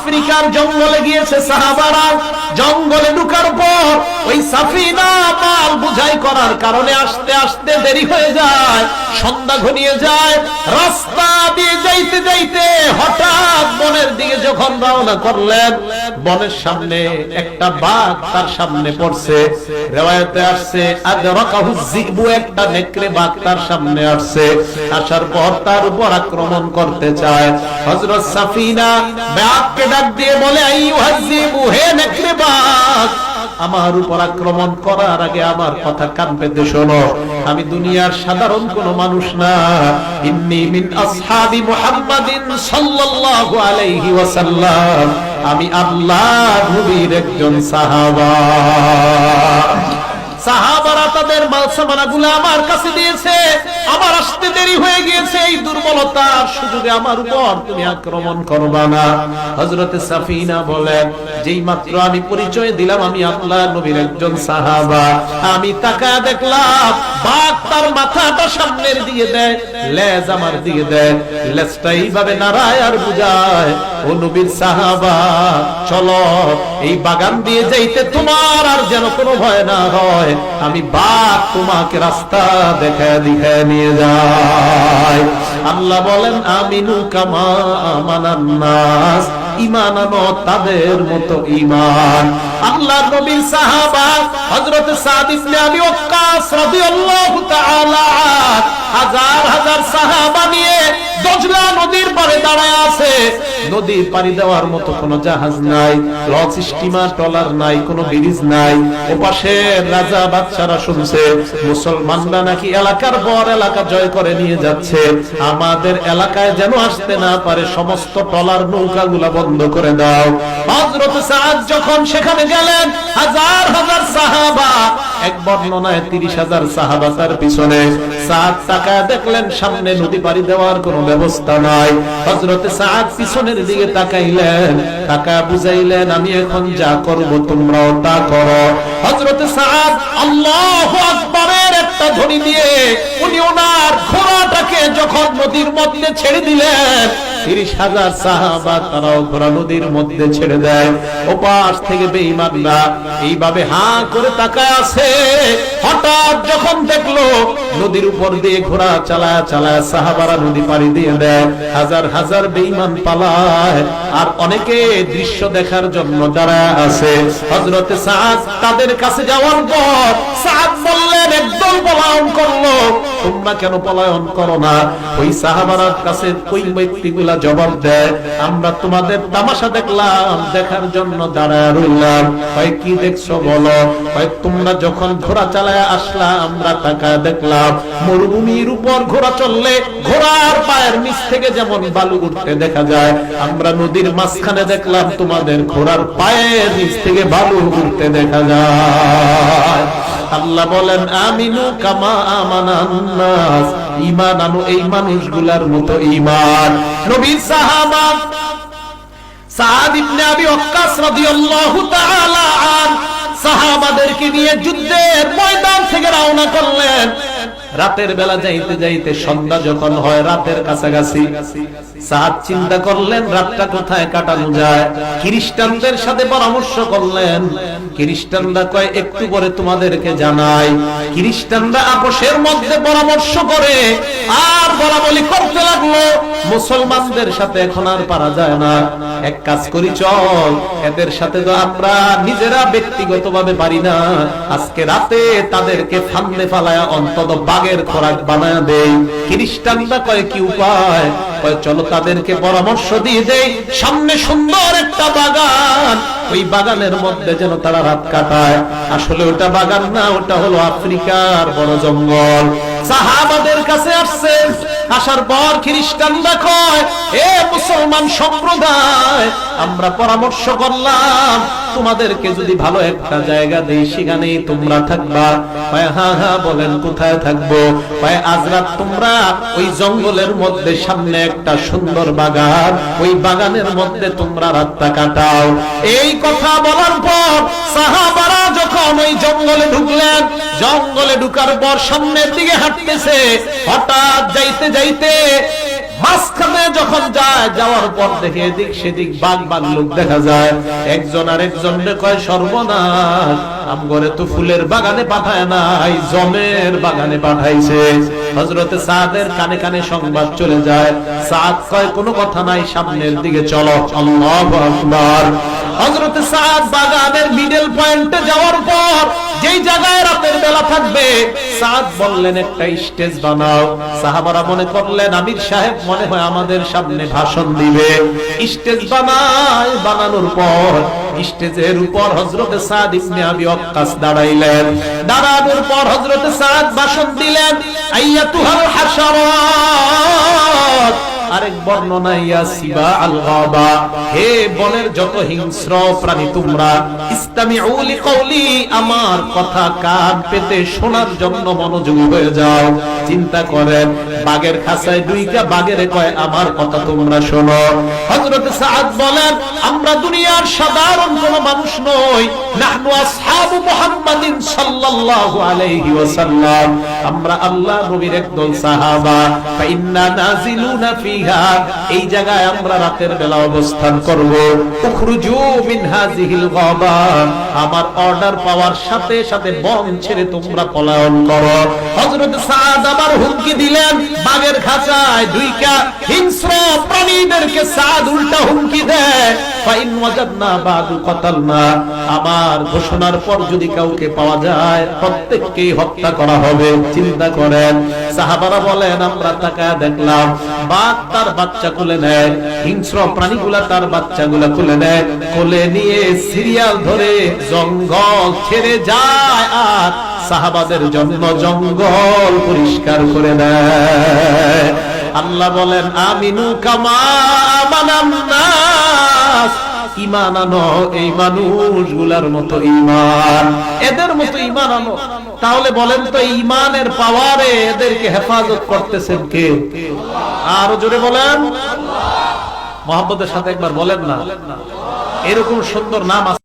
আফ্রিকার জঙ্গলে গিয়েছে সাহাবারা। জঙ্গলে ঢুকার পর ওই সাফিনা মাল বুঝাই করার কারণে আস্তে আস্তে দেরি হয়ে যায়, সন্ধ্যা ঘনিয়ে যায়। রাস্তা দিয়ে যাইতে যাইতে হঠাৎ বনের দিকে যখন রওনা করলেন, বনের সামনে একটা বাঘ তার সামনে পড়ছে। রিওয়ায়াতে আসছে আদরাকাহু যিবু, একটা নেকড়ে বাঘ তার সামনে আসছে। আসার পর তার উপর আক্রমণ করতে চায়। হযরত সাফিনা বাঘকে ডাক দিয়ে বলে, আইয়ুহাজ যিবু, হে নেকড়ে বাঘ, আমার উপর আক্রমণ করার আগে আমার কথা কান পেতে শোনো। আমি দুনিয়ার সাধারণ কোন মানুষ না, ইন্নী মিন আসহাবি মুহাম্মাদিন সাল্লাল্লাহু আলাইহি ওয়াসাল্লাম, আমি আল্লাহর নবীর একজন সাহাবা। সাহাবারা তাদের মালসামানাগুলো আমার কাছে দিয়েছে, আমার আসতে দেরি হয়ে গিয়েছে, এই দুর্বলতার সুযোগে আমার উপর তুমি আক্রমণ করবা না। হযরতে সাফিনা বলেন, যেই মাত্র আমি পরিচয় দিলাম আমি আল্লাহর নবীর একজন সাহাবা, আমি তাকায় দেখলাম বাঘ তার মাথাটা সামনের দিকে দেয়, লেজ আমার দিকে দেয়, লেজটা এইভাবে নাড়ায় আর বুঝায়, ও নবীর সাহাবা চলো, এই বাগান দিয়ে যাইতে তোমার আর যেন কোনো ভয় না হয়, আমি বাঘ তোমাকে রাস্তা দেখায় দেখায় নিয়ে যায়। আল্লাহ বলেন, আমিনু কামা আমানান নাস, ঈমান আনো তাদের মতো ঈমান। আল্লাহর নবীর সাহাবা হযরত সাদ ইবনে আবি ওয়াক্কাস রাদিয়াল্লাহু তাআলা হাজার হাজার সাহাবা নিয়ে দজলা নদীর পাড়ে দাঁড়ায় আছে। নদীর পাড়ি দেওয়ার মতো কোনো জাহাজ নাই, লঞ্চ স্টিমার ট্রলার নাই, কোনো ব্রিজ নাই। ওপাশে রাজা বাদশারা শুনছে মুসলমানরা নাকি এলাকার পর এলাকা জয় করে নিয়ে যাচ্ছে, আমাদের এলাকায় যেন আসতে না পারে, সমস্ত ট্রলার নৌকাগুলা বন্ধ করে দাও। হযরত সাদ যখন সেখানে গেলেন, হাজার হাজার সাহাবা, এক বর্ণনায় 30,000 সাহাবা তার পিছনে। সাদ তাকায় দেখলেন সামনে নদী পাড়ি দেওয়ার কোনো ব্যবস্থা নাই। হযরত সাদ পিছনের দিকে তাকাইলেন, তাকায় বুঝাইলেন, আমি এখন যা করব তোমরাও তা করো। হযরত সাদ আল্লাহু আকবারের একটা ধ্বনি দিয়ে উনি ওনার ঘোড়াটাকে যখন নদীর মধ্যে ছেড়ে দিলেন, 30,000 সাহাবা তারাও ঘোড়া নদীর মধ্যে ছেড়ে দেয়। ওপাশ থেকে বেঈমানরা এইভাবে হাঁ করে তাকায় আছে। হঠাৎ যখন দেখলো নদীর উপর দিয়ে ঘোড়া চালায় চালায় সাহাবারা নদী পাড়ি দিয়ে দেয়, হাজার হাজার বেঈমান পালায়, আর অনেকে দৃশ্য দেখার জন্য দাঁড়ায় আছে। হযরতে সাদ তাদের কাছে যাওয়ার পর সাদ বললেন, একদল পলায়ন করলো, তোমরা কেন পলায়ন করো না? ওই সাহাবারার কাছে ওই ব্যক্তিগুলা জবাব দেয়, আমরা তোমাদের তামাশা দেখলাম, দেখার জন্য দাঁড়ায় রইলাম। হয় কি দেখছো বলো? হয় তোমরা যখন ঘোড়া চালায় আসলা আমরা তাকায় দেখলাম, মরুভূমির উপর ঘোড়া চললে ঘোড়ার পায়ের নিচ থেকে যেমন বালু উঠতে দেখা যায়, আমরা নদীর মাঝখানে দেখলাম তোমাদের ঘোড়ার পায়ের নিচ থেকে বালু উঠতে দেখা যায়। আল্লাহ বলেন, আমিনু কামা আমানান নাস, ঈমান আনো এই মানুষগুলার মতো ঈমান। নবীর সাহাবা সাদ ইবনে আবি ওয়াক্কাস রাদিয়াল্লাহু তাআলা আন সাহাবাদেরকে নিয়ে যুদ্ধের ময়দান থেকে রওনা করলেন। রাতের বেলা যাইতে যাইতে সন্ধ্যা যখন হয়, রাতের কাছাকাছি, সাদ চিন্তা করলেন রাতটা কোথায় কাটানো যায়। খ্রিস্টানদের সাথে পরামর্শ করলেন। খ্রিস্টানরা কয়, একটু পরে তোমাদেরকে জানাই। খ্রিস্টানরা আপোষের মধ্যে পরামর্শ করে আর বলা বলি করতে লাগলো, মুসলমানদের সাথে এখন আর পারা যায় না, এক কাজ করি চল, এদের সাথে তো আমরা নিজেরা ব্যক্তিগতভাবে পারি না, আজকে রাতে তাদেরকে ফান্দে ফালায়া অন্তত বাঘের খোরাক বানায় দেই। খ্রিস্টানরা কয়, কি উপায়? কয়, চলো তাদেরকে পরামর্শ দিয়ে দেই, সামনে সুন্দর একটা বাগান, ওই বাগানের মধ্যে যেন তারা রাত কাটায়। আসলে ওটা বাগান না, ওটা হলো আফ্রিকার বড় জঙ্গল। সাহাবাদের কাছে আসছে, আসার পর খ্রিস্টানরা কয়, এ মুসলমান সম্প্রদায়, আমরা পরামর্শ করলাম তোমাদেরকে যদি ভালো একটা জায়গা দেই সেখানেই তোমরা থাকবা। হ্যাঁ হ্যাঁ বলেন, কোথায় থাকবো? আজ রাত তোমরা ওই জঙ্গলের মধ্যে সামনে একটা সুন্দর বাগান, ওই বাগানের মধ্যে তোমরা রাতটা কাটাও। এই কথা বলার পর সাহাবারা যখন ওই জঙ্গলে ঢুকলেন, জঙ্গলে ঢুকার পর সামনের দিকে হাঁটতেছে, হঠাৎ যাইতে যাইতে মাঝখানে যখন যায়, যাওয়ার পর দেখে এদিক সেদিক বাঘ ভাল্লুক দেখা যায়। একজন আরেকজনকে কয়, সর্বনাশ, আমগরে তো ফুলের বাগানে পাঠায় নাই, জমের বাগানে পাঠাইছে। হযরতে সাদের কানে কানে সংবাদ চলে যায়। সাদ কয়, কোনো কথা নাই, সামনের দিকে চলো। আল্লাহু আকবার। হযরতে সাদ বাগানের মিডল পয়েন্টে যাওয়ার পর যেই জায়গায় রাতের বেলা থাকবে, সাদ বললেন, একটা স্টেজ বানাও। সাহাবারা মনে করলেন আমির সাহেব মনে হয় আমাদের সামনে ভাষণ দিবে। স্টেজ বানায়, বানানোর পর স্টেজের উপর হযরতে সাদ ইবনে আবি ওয়াক্কাস দাঁড়াইলেন। দাঁড়ানোর পর হযরতে সাদ ভাষণ দিলেন, আইয়াতুহাল হাশারাত। আরেক বর্ণনা, ইয়া সিবা আল গাবা, হে বনের যত হিংস্র প্রাণী তোমরা, ইসতামিউ লিকাউলি, আমার কথা কান পেতে শোনার জন্য মনোযোগী হয়ে যাও। চিন্তা করেন, বাঘের খাঁচায় দুইটা বাঘের কয়, আমার কথা তোমরা শোনো। হযরত সাদ বলেন, আমরা দুনিয়ার সাধারণ কোন মানুষ নই, নাহনু আসহাবু মুহাম্মাদিন সাল্লাল্লাহু আলাইহি ওয়াসাল্লাম, আমরা আল্লাহ নবীর একদল সাহাবা। ফাইন্না নাজিলুনা ফিহা, এই জায়গায় আমরা রাতের বেলা অবস্থান করব। উখরুজু মিন হাযিহিল গাবা, আমার অর্ডার পাওয়ার সাথে সাথে বন ছেড়ে তোমরা পলায়ন করো। হযরত সাদ আবার হুমকি দিলেন, বাঘের খাঁচায় দুইটা হিংস্র প্রাণীদেরকে সাদ উল্টা হুমকি দেয়, ফাইন ওয়াজাদনা বাদু কাতালনা, আমার ঘোষণার পর যদি কাউকে পাওয়া যায় প্রত্যেককেই হত্যা করা হবে। চিন্তা করেন, সাহাবারা বলেন, আমরা তাকায় দেখলাম বাঘ তার বাচ্চা কোলে নেয়, হিংস্র প্রাণীগুলা তার বাচ্চাগুলা কোলে নেয়, কোলে নিয়ে সিরিয়াল ধরে জঙ্গল ছেড়ে যায়, আর সাহাবাদের জন্য জঙ্গল পরিষ্কার করে দেয়। আল্লাহ বলেন, আমিনু কামা আমানান নাস, ঈমান আনো এই মানুষগুলার মতো ঈমান, এদের মতো ঈমান আনো। তাহলে বলেন তো, ঈমানের পাওয়ারে এদেরকে হেফাজত করতেছেন কে? আরো জোরে বলেন, মহব্বতের সাথে একবার বলেন না। এরকম সুন্দর নাম আছে।